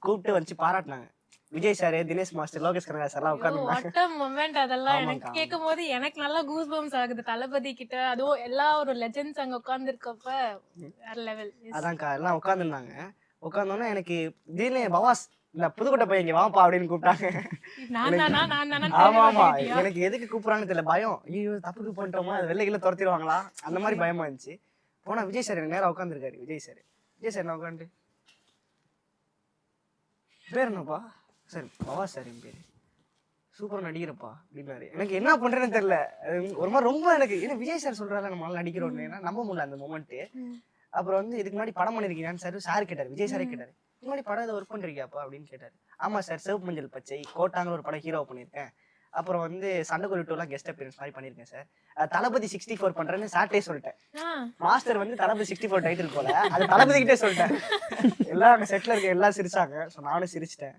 கூப்பிட்டு வச்சு பாராட்டினாங்க. விஜய் சார், தினேஷ் மாஸ்டர், லோகேஷ் கனகராஜ் சார்லாம் உட்காந்துருந்தாங்க. வாட் அ மொமெண்ட் அதெல்லாம். எனக்கு கேட்கும்போது எனக்கு நல்லா கூஸ் பம்ப்ஸ் ஆகுது. தளபதி கிட்ட அதுவும் எல்லா ஒரு லெஜெண்ட்ஸ் அங்க உட்கார்ந்துருக்கப்ப வேற லெவல். அதான்க்கா எல்லாம் உட்காந்துருந்தாங்க. உட்காந்தோன்னே எனக்கு திடீர்னு பவாஸ் இந்த புதுக்கோட்டை பையன் இங்க வாப்பா அப்படின்னு கூப்பிட்டாங்க. ஆமா ஆமா, எனக்கு எதுக்கு கூப்பிடுறாங்கன்னு தெரியல, பயம். ஐயோ தப்புக்கு பண்ணிட்டோமா, அது வெள்ளைகளை துரத்திடுவாங்களா, அந்த மாதிரி பயமா இருந்துச்சு. போனா விஜய் சார் எனக்கு நேரம் உட்காந்துருக்காரு. விஜய் சார் நான் உட்காந்து பேர் என்னப்பா சார்? பவாஸ் சார் என் பேரு. சூப்பரா நடிக்கிறப்பா அப்படின்னாரு. எனக்கு என்ன பண்றேன்னு தெரியல. ஒரு மாதிரி ரொம்ப எனக்கு ஏன்னா விஜய் சார் சொல்றாரு நம்மளால நடிக்கிறோம், ஏன்னா நம்ப முடியல அந்த மொமெண்ட். அப்புறம் வந்து இதுக்கு முன்னாடி படம் பண்ணிருக்கீங்கன்னு சார் கேட்டாரு. விஜய் சாரே கேட்டாரு, இதுக்கு முன்னாடி படம் ஒர்க் பண்றீங்கப்பா அப்படின்னு கேட்டாரு. ஆமா சார், சிவப்பு மஞ்சள் பச்சை, கோட்டாங்கிற ஒரு படம் ஹீரோ பண்ணியிருக்கேன். அப்புறம் வந்து சண்டைக்குழு 2 கெஸ்ட் அப்பியரன்ஸ் மாதிரி பண்ணிருக்கேன் சார். தளபதி 64 பண்றேன்னு சார்ட்டே சொல்லிட்டேன். மாஸ்டர் வந்து தளபதி 64 டைட்டில் போல, அது தளபதி கிட்டே சொல்லிட்டேன். எல்லாம் அங்க செட்ல இருக்க எல்லாம் சிரிச்சாங்க. நானும் சிரிச்சிட்டேன்.